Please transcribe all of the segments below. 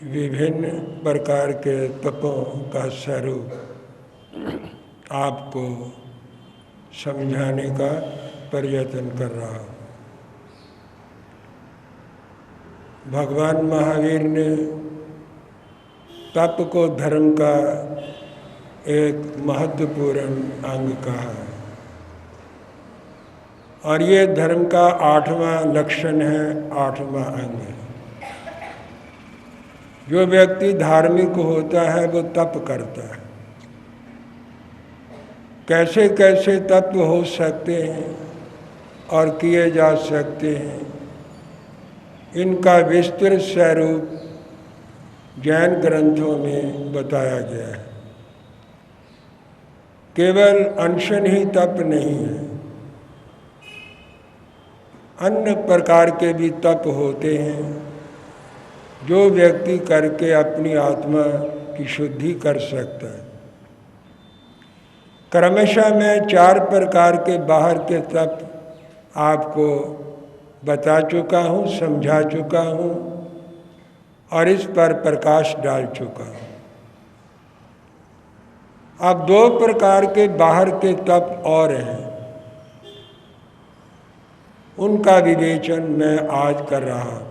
विभिन्न प्रकार के तपों का स्वरूप आपको समझाने का प्रयत्न कर रहा हूँ। भगवान महावीर ने तप को धर्म का एक महत्वपूर्ण अंग कहा है और ये धर्म का 8वां लक्षण है, 8वां अंग है। जो व्यक्ति धार्मिक होता है वो तप करता है। कैसे कैसे तप हो सकते हैं और किए जा सकते हैं, इनका विस्तृत स्वरूप जैन ग्रंथों में बताया गया है। केवल अनशन ही तप नहीं है, अन्य प्रकार के भी तप होते हैं जो व्यक्ति करके अपनी आत्मा की शुद्धि कर सकता है। क्रमशः मैं 4 प्रकार के बाहर के तप आपको बता चुका हूँ, समझा चुका हूँ और इस पर प्रकाश डाल चुका हूँ। अब 2 प्रकार के बाहर के तप और हैं, उनका विवेचन मैं आज कर रहा हूँ।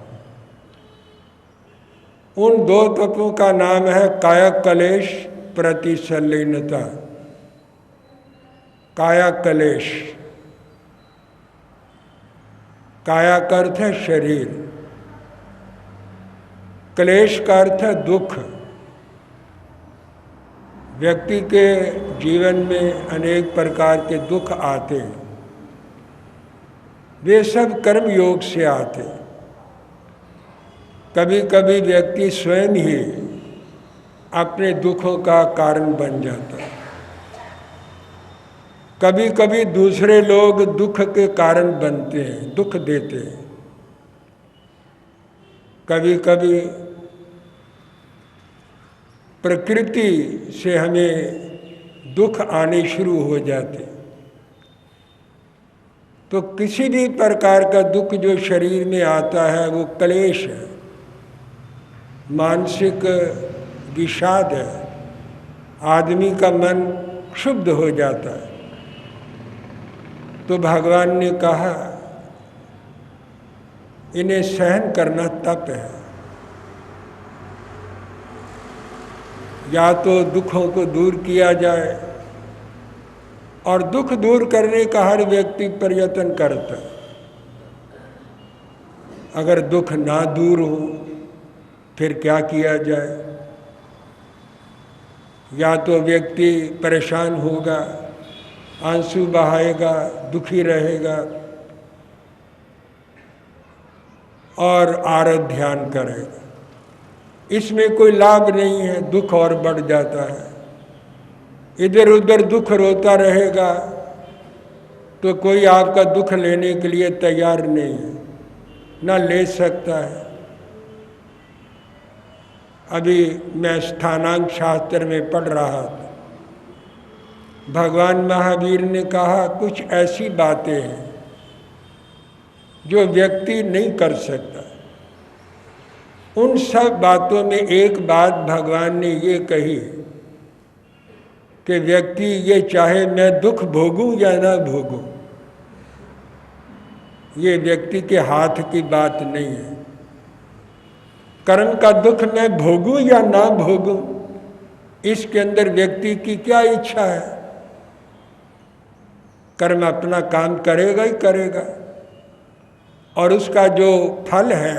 उन 2 तत्वों का नाम है काया कलेश प्रतिसल्लीनता। काया कलेश, काया का अर्थ है शरीर, क्लेश का अर्थ है दुख। व्यक्ति के जीवन में अनेक प्रकार के दुख आते हैं, वे सब कर्म योग से आते हैं। कभी कभी व्यक्ति स्वयं ही अपने दुखों का कारण बन जाता है, कभी कभी दूसरे लोग दुख के कारण बनते हैं, दुख देते हैं। कभी कभी प्रकृति से हमें दुख आने शुरू हो जाते। तो किसी भी प्रकार का दुख जो शरीर में आता है वो क्लेश है, मानसिक विषाद है। आदमी का मन क्षुब्ध हो जाता है। तो भगवान ने कहा इन्हें सहन करना तप है। या तो दुखों को दूर किया जाए, और दुख दूर करने का हर व्यक्ति प्रयत्न करता है। अगर दुख ना दूर हो फिर क्या किया जाए? या तो व्यक्ति परेशान होगा, आंसू बहाएगा, दुखी रहेगा और आरत ध्यान करेगा। इसमें कोई लाभ नहीं है, दुख और बढ़ जाता है। इधर उधर दुख रोता रहेगा तो कोई आपका दुख लेने के लिए तैयार नहीं है, ना ले सकता है। अभी मैं स्थानांक शास्त्र में पढ़ रहा था, भगवान महावीर ने कहा कुछ ऐसी बातें हैं जो व्यक्ति नहीं कर सकता। उन सब बातों में एक बात भगवान ने ये कही कि व्यक्ति ये चाहे मैं दुख भोगूं या ना भोगूं, ये व्यक्ति के हाथ की बात नहीं है। कर्म का दुख मैं भोगूं या ना भोगूं, इसके अंदर व्यक्ति की क्या इच्छा है? कर्म अपना काम करेगा ही करेगा और उसका जो फल है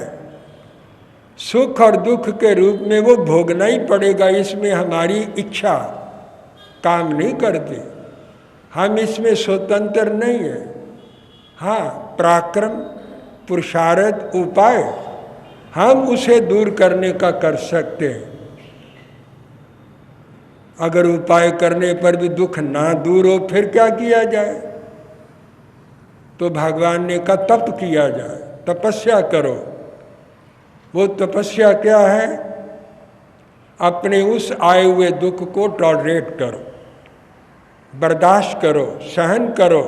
सुख और दुख के रूप में वो भोगना ही पड़ेगा। इसमें हमारी इच्छा काम नहीं करती, हम इसमें स्वतंत्र नहीं है। हाँ, पराक्रम पुरुषार्थ उपाय हम उसे दूर करने का कर सकते हैं। अगर उपाय करने पर भी दुख ना दूर हो फिर क्या किया जाए? तो भगवान ने कहा तप किया जाए, तपस्या करो। वो तपस्या क्या है? अपने उस आए हुए दुख को टॉलरेट करो, बर्दाश्त करो, सहन करो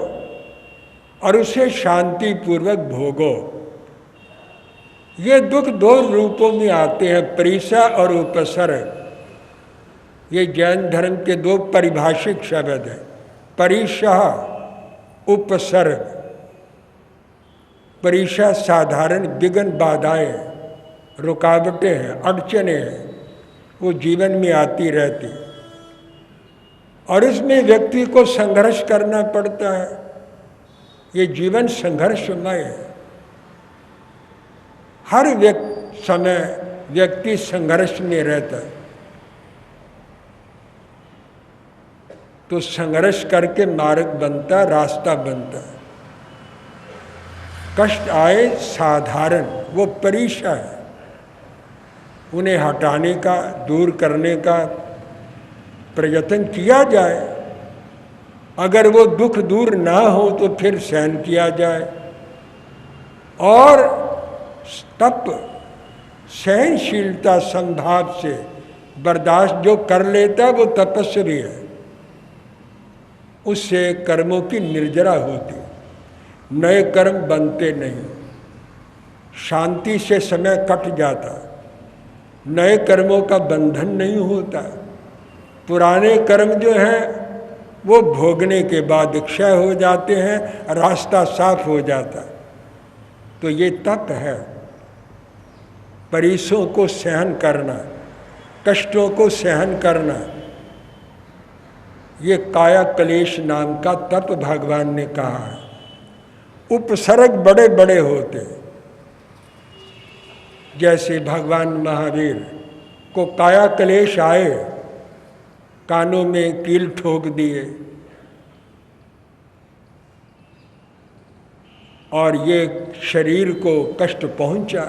और उसे शांतिपूर्वक भोगो। ये दुख दो रूपों में आते हैं, परिसा और उपसर्ग। ये जैन धर्म के दो परिभाषिक शब्द हैं, परिसा, उपसर्ग। परिसा साधारण विघ्न, बाधाएं, रुकावटें हैं, अड़चने हैं, वो जीवन में आती रहती, और इसमें व्यक्ति को संघर्ष करना पड़ता है। ये जीवन संघर्षमय है। हर समय व्यक्ति संघर्ष में रहता है, तो संघर्ष करके मार्ग बनता, रास्ता बनता है। कष्ट आए साधारण, वो परिसा है, उन्हें हटाने का, दूर करने का प्रयत्न किया जाए। अगर वो दुख दूर ना हो तो फिर सहन किया जाए। और तप, सहनशीलता, संभाव से बर्दाश्त जो कर लेता है वो तपस्वी है। उससे कर्मों की निर्जरा होती, नए कर्म बनते नहीं, शांति से समय कट जाता, नए कर्मों का बंधन नहीं होता। पुराने कर्म जो हैं वो भोगने के बाद क्षय हो जाते हैं, रास्ता साफ हो जाता। तो ये तप है, परिसों को सहन करना, कष्टों को सहन करना। ये काया क्लेश नाम का तप भगवान ने कहा है। उपसर्ग बड़े बड़े होते, जैसे भगवान महावीर को काया क्लेश आए, कानों में कील ठोक दिए, और ये शरीर को कष्ट पहुंचा,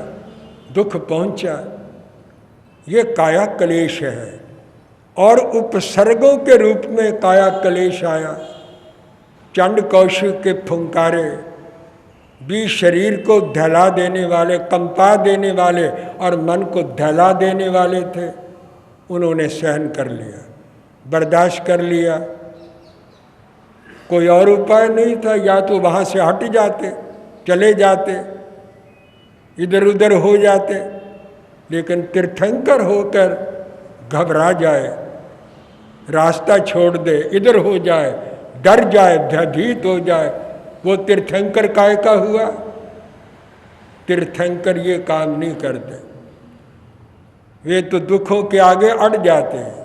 दुख पहुंचा, ये काया क्लेश है। और उपसर्गों के रूप में काया क्लेश आया। चंड कौशिक के फुंकारे भी शरीर को दहला देने वाले, कंपा देने वाले और मन को दहला देने वाले थे। उन्होंने सहन कर लिया, बर्दाश्त कर लिया। कोई और उपाय नहीं था, या तो वहाँ से हट जाते, चले जाते, इधर उधर हो जाते। लेकिन तीर्थंकर होकर घबरा जाए, रास्ता छोड़ दे, इधर हो जाए, डर जाए, भयभीत हो जाए, वो तीर्थंकर काय का हुआ? तीर्थंकर ये काम नहीं करते। वे तो दुखों के आगे अड़ जाते हैं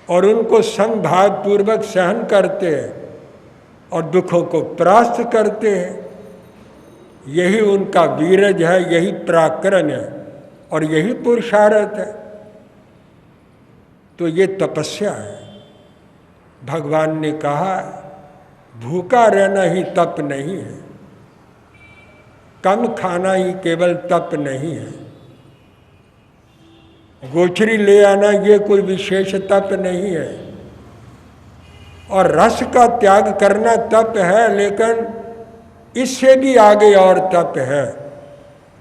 और उनको संभाव पूर्वक सहन करते हैं और दुखों को परास्त करते हैं। यही उनका वीरज है, यही पराक्रम है और यही पुरुषार्थ है। तो ये तपस्या है। भगवान ने कहा भूखा रहना ही तप नहीं है, कम खाना ही केवल तप नहीं है, गोचरी ले आना ये कोई विशेष तप नहीं है, और रस का त्याग करना तप है। लेकिन इससे भी आगे और तप है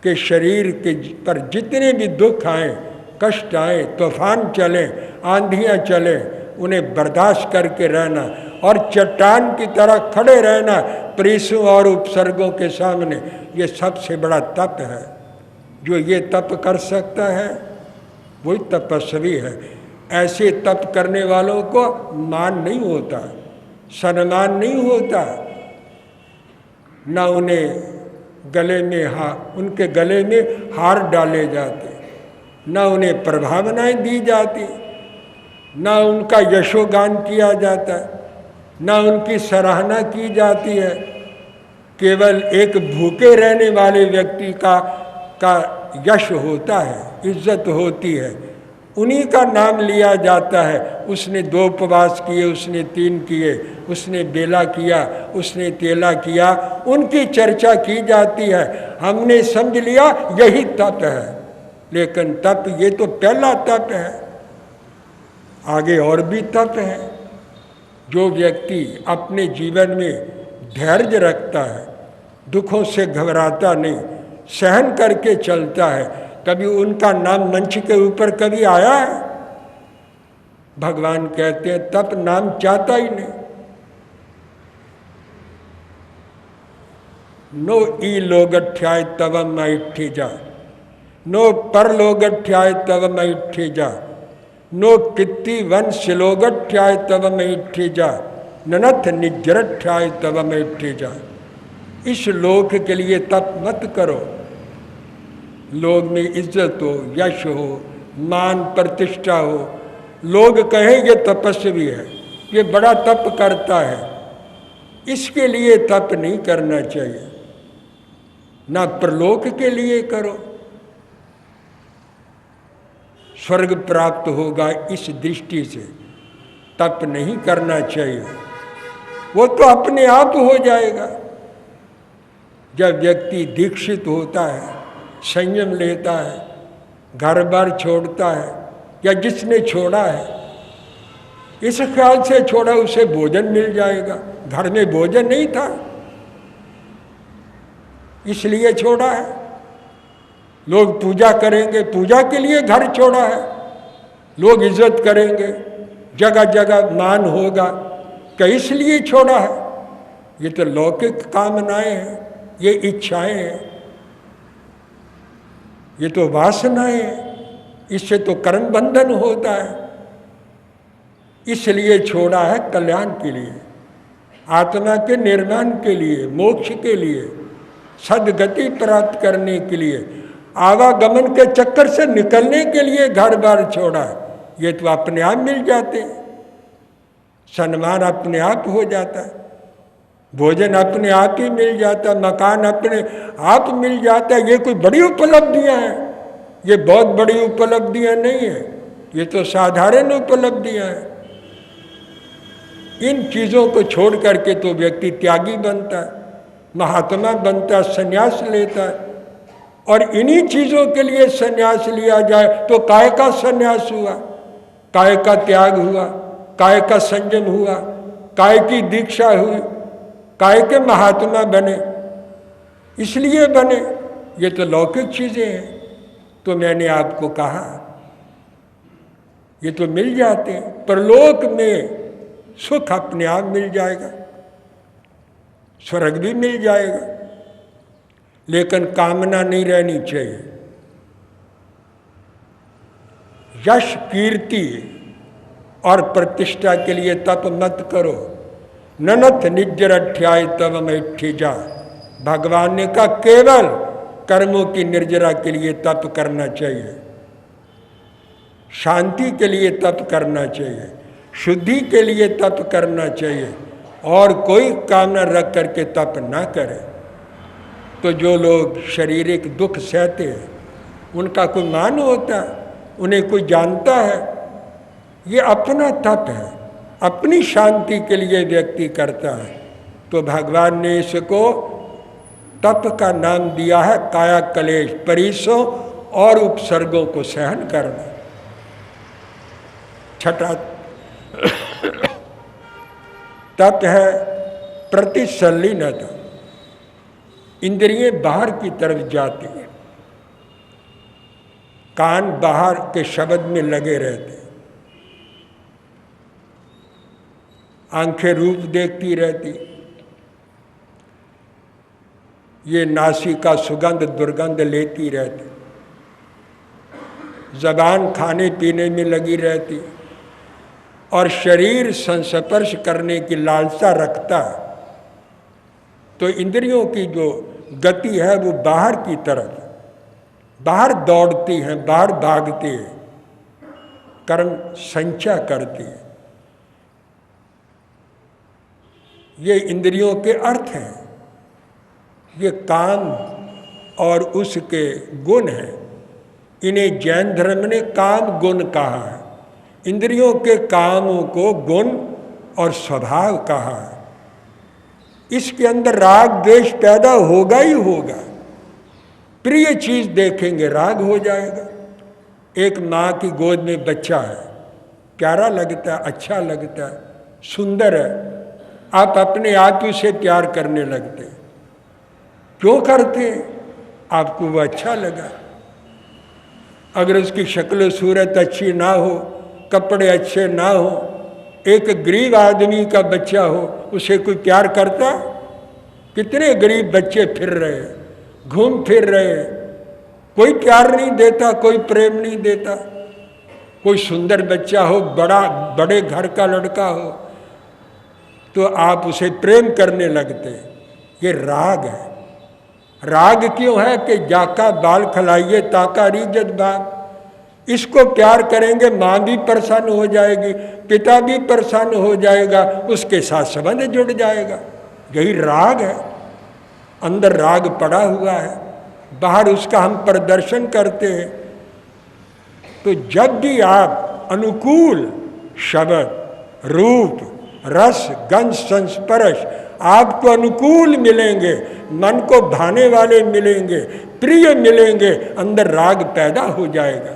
कि शरीर के पर जितने भी दुख आए, कष्ट आए, तूफान चले, आंधियाँ चले, उन्हें बर्दाश्त करके रहना और चट्टान की तरह खड़े रहना परिसों और उपसर्गों के सामने। ये सबसे बड़ा तप है। जो ये तप कर सकता है वही तपस्वी है। ऐसे तप करने वालों को मान नहीं होता, सम्मान नहीं होता, न उन्हें गले में उनके गले में हार डाले जाते, न उन्हें प्रभावनाएं दी जाती, न उनका यशोगान किया जाता, न उनकी सराहना की जाती है। केवल एक भूखे रहने वाले व्यक्ति का यश होता है, इज्जत होती है, उन्हीं का नाम लिया जाता है। उसने 2 उपवास किए, उसने 3 किए, उसने बेला किया, उसने तेला किया, उनकी चर्चा की जाती है। हमने समझ लिया यही तप है। लेकिन तप ये तो पहला तप है, आगे और भी तप है। जो व्यक्ति अपने जीवन में धैर्य रखता है, दुखों से घबराता नहीं, सहन करके चलता है, कभी उनका नाम मंच के ऊपर कभी आया है? भगवान कहते हैं तप नाम चाहता ही नहीं। नो ई लोगठ्याय तवम ऐठी जा, नो परलोगठ्याय तव मैं जा, नो कित्ती वन सिलोगठ्याय तव मैं जा, ननथ निजरठ्याय तव मैं जा। इस लोक के लिए तप मत करो। लोग में इज्जत हो, यश हो, मान प्रतिष्ठा हो, लोग कहें ये तपस्वी है, ये बड़ा तप करता है, इसके लिए तप नहीं करना चाहिए। ना परलोक के लिए करो, स्वर्ग प्राप्त होगा इस दृष्टि से तप नहीं करना चाहिए। वो तो अपने आप हो जाएगा। जब व्यक्ति दीक्षित होता है, संयम लेता है, घर बार छोड़ता है, या जिसने छोड़ा है इस ख्याल से छोड़ा उसे भोजन मिल जाएगा, घर में भोजन नहीं था इसलिए छोड़ा है। लोग पूजा करेंगे, पूजा के लिए घर छोड़ा है। लोग इज्जत करेंगे, जगह जगह मान होगा, क्या इसलिए छोड़ा है? ये तो लौकिक कामनाएं हैं, ये इच्छाएं हैं, ये तो वासनाएं हैं, इससे तो कर्म बंधन होता है। इसलिए छोड़ा है कल्याण के लिए, आत्मा के निर्माण के लिए, मोक्ष के लिए, सदगति प्राप्त करने के लिए, आवागमन के चक्कर से निकलने के लिए घर बार छोड़ा है। ये तो अपने आप मिल जाते हैं, सम्मान अपने आप हो जाता है, भोजन अपने आप ही मिल जाता है, मकान अपने आप मिल जाता है। ये कोई बड़ी उपलब्धियां हैं, ये बहुत बड़ी उपलब्धियां नहीं है, ये तो साधारण उपलब्धियां हैं। इन चीज़ों को छोड़ करके तो व्यक्ति त्यागी बनता है, महात्मा बनता है, संन्यास लेता है। और इन्हीं चीज़ों के लिए संन्यास लिया जाए तो काय का संन्यास हुआ, काय का त्याग हुआ, काय का संयम हुआ, काय की दीक्षा हुई, काय के महात्मा बने, इसलिए बने। ये तो लौकिक चीज़ें हैं। तो मैंने आपको कहा ये तो मिल जाते हैं, परलोक में सुख अपने आप मिल जाएगा, स्वर्ग भी मिल जाएगा, लेकिन कामना नहीं रहनी चाहिए। यश कीर्ति और प्रतिष्ठा के लिए तप मत करो। ननथ निजरठ्याय तव मैं जा, भगवान ने कहा केवल कर्मों की निर्जरा के लिए तप करना चाहिए, शांति के लिए तप करना चाहिए, शुद्धि के लिए तप करना चाहिए, और कोई कामना रख करके तप ना करे। तो जो लोग शारीरिक दुख सहते हैं उनका कोई मान होता है, उन्हें कोई जानता है? ये अपना तप है, अपनी शांति के लिए व्यक्ति करता है। तो भगवान ने इसको तप का नाम दिया है काया कलेश, परिसों और उपसर्गों को सहन करना। छठा तप है प्रतिसल्लीनता। इंद्रियां बाहर की तरफ जाती हैं, कान बाहर के शब्द में लगे रहते, आंखें रूप देखती रहती, ये नासिका सुगंध दुर्गंध लेती रहती, ज़बान खाने पीने में लगी रहती, और शरीर संस्पर्श करने की लालसा रखता है। तो इंद्रियों की जो गति है वो बाहर की तरफ, बाहर दौड़ती हैं, बाहर भागती है, कर्म संचय करती है। ये इंद्रियों के अर्थ हैं, ये काम और उसके गुण हैं। इन्हें जैन धर्म ने काम गुण कहा है। इंद्रियों के कामों को गुण और स्वभाव कहा है। इसके अंदर राग द्वेष पैदा होगा ही होगा। प्रिय चीज देखेंगे राग हो जाएगा। एक माँ की गोद में बच्चा है, प्यारा लगता है, अच्छा लगता है, सुंदर है, आप अपने आप ही उसे प्यार करने लगते हैं। क्यों करते हैं? आपको वो अच्छा लगा। अगर उसकी शक्ल सूरत अच्छी ना हो, कपड़े अच्छे ना हो, एक गरीब आदमी का बच्चा हो, उसे कोई प्यार करता? कितने गरीब बच्चे फिर रहे हैं, घूम फिर रहे हैं, कोई प्यार नहीं देता, कोई प्रेम नहीं देता। कोई सुंदर बच्चा हो, बड़े घर का लड़का हो, तो आप उसे प्रेम करने लगते। ये राग है। राग क्यों है कि जाका बाल खलाइए ताका रीजत बाग। इसको प्यार करेंगे, माँ भी प्रसन्न हो जाएगी, पिता भी प्रसन्न हो जाएगा, उसके साथ संबंध जुड़ जाएगा। यही राग है। अंदर राग पड़ा हुआ है, बाहर उसका हम प्रदर्शन करते हैं। तो जब भी आप अनुकूल शब्द, रूप, रस, गंध, संस्पर्श आपको अनुकूल मिलेंगे, मन को भाने वाले मिलेंगे, प्रिय मिलेंगे, अंदर राग पैदा हो जाएगा।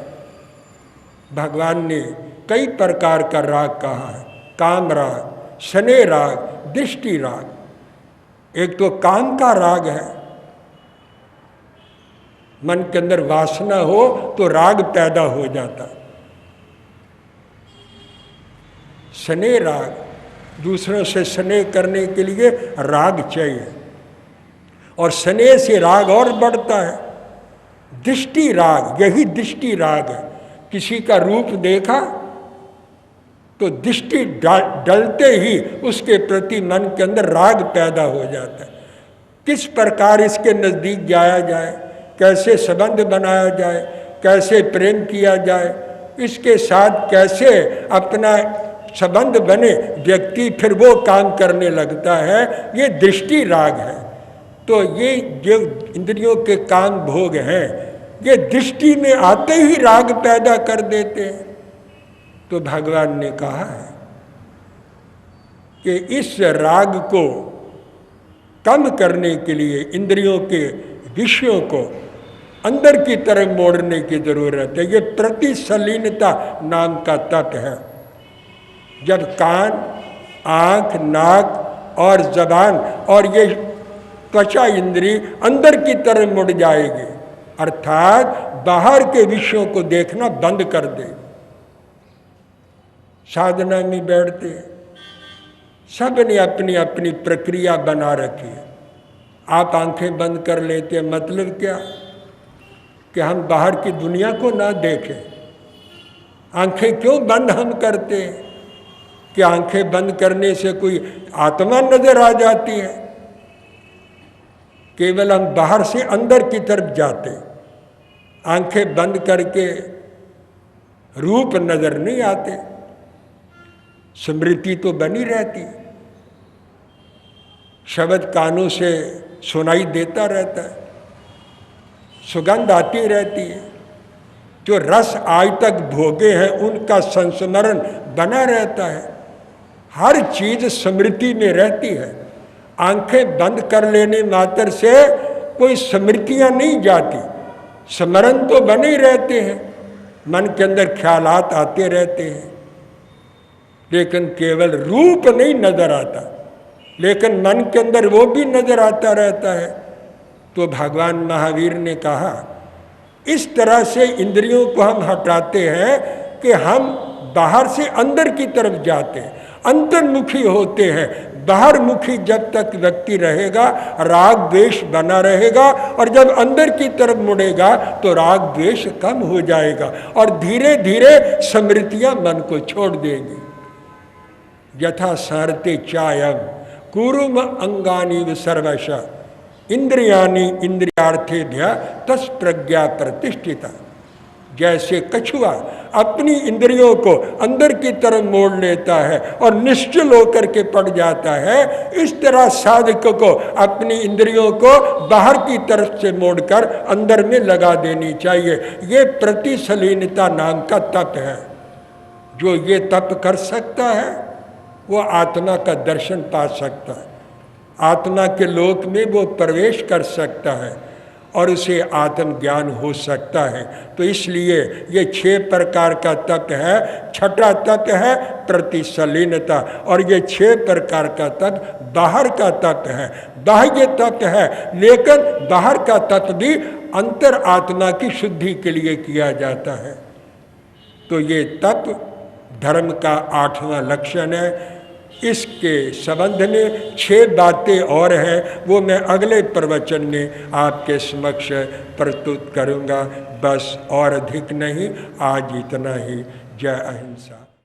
भगवान ने कई प्रकार का राग कहा है। काम राग, स्नेह राग, दृष्टि राग। एक तो काम का राग है, मन के अंदर वासना हो तो राग पैदा हो जाता। स्नेह राग, दूसरों से स्नेह करने के लिए राग चाहिए, और स्नेह से राग और बढ़ता है। दृष्टि राग, यही दृष्टि राग है। किसी का रूप देखा तो दृष्टि डलते ही उसके प्रति मन के अंदर राग पैदा हो जाता है। किस प्रकार इसके नज़दीक जाया जाए, कैसे संबंध बनाया जाए, कैसे प्रेम किया जाए, इसके साथ कैसे अपना संबंध बने, व्यक्ति फिर वो काम करने लगता है। ये दृष्टि राग है। तो ये जो इंद्रियों के काम भोग हैं, ये दृष्टि में आते ही राग पैदा कर देते हैं। तो भगवान ने कहा है कि इस राग को कम करने के लिए इंद्रियों के विषयों को अंदर की तरफ मोड़ने की जरूरत है। ये प्रतिसलीनता नाम का तत्व है। जब कान, आँख, नाक और जबान और ये त्वचा इंद्री अंदर की तरफ मुड़ जाएगी, अर्थात बाहर के विषयों को देखना बंद कर दे। साधना में बैठते सब ने अपनी अपनी प्रक्रिया बना रखी है। आप आंखें बंद कर लेते हैं, मतलब क्या कि हम बाहर की दुनिया को ना देखें। आंखें क्यों बंद हम करते हैं कि आंखें बंद करने से कोई आत्मा नजर आ जाती है। केवल हम बाहर से अंदर की तरफ जाते, आंखें बंद करके रूप नजर नहीं आते। स्मृति तो बनी रहती, शब्द कानों से सुनाई देता रहता है, सुगंध आती रहती है। जो रस आज तक भोगे हैं उनका संस्मरण बना रहता है। हर चीज स्मृति में रहती है। आंखें बंद कर लेने मात्र से कोई स्मृतियां नहीं जाती, स्मरण तो बने रहते हैं, मन के अंदर ख्यालात आते रहते हैं, लेकिन केवल रूप नहीं नजर आता, लेकिन मन के अंदर वो भी नजर आता रहता है। तो भगवान महावीर ने कहा इस तरह से इंद्रियों को हम हटाते हैं कि हम बाहर से अंदर की तरफ जाते हैं, अंतर्मुखी होते हैं। बाहरमुखी जब तक व्यक्ति रहेगा राग द्वेष बना रहेगा, और जब अंदर की तरफ मुड़ेगा तो राग द्वेष कम हो जाएगा और धीरे धीरे स्मृतियां मन को छोड़ देंगी। यथा सारते चायम कुरुम अंगानी सर्वश इंद्रियानि इंद्रियार्थेभ्य तस् प्रज्ञा प्रतिष्ठिता। जैसे कछुआ अपनी इंद्रियों को अंदर की तरफ मोड़ लेता है और निश्चल होकर के पड़ जाता है, इस तरह साधक को अपनी इंद्रियों को बाहर की तरफ से मोड़कर अंदर में लगा देनी चाहिए। ये प्रतिसलीनता नाम का तप है। जो ये तप कर सकता है वो आत्मा का दर्शन पा सकता है, आत्मा के लोक में वो प्रवेश कर सकता है और उसे आत्मज्ञान हो सकता है। तो इसलिए ये 6 प्रकार का तप है। छठा तप है प्रतिसलीनता, और ये 6 प्रकार का तप बाहर का तप है, बाह्य तप है। लेकिन बाहर का तप भी अंतर आत्मा की शुद्धि के लिए किया जाता है। तो ये तप धर्म का 8वां लक्षण है। इसके संबंध में 6 बातें और हैं, वो मैं अगले प्रवचन में आपके समक्ष प्रस्तुत करूँगा। बस और अधिक नहीं, आज इतना ही। जय अहिंसा।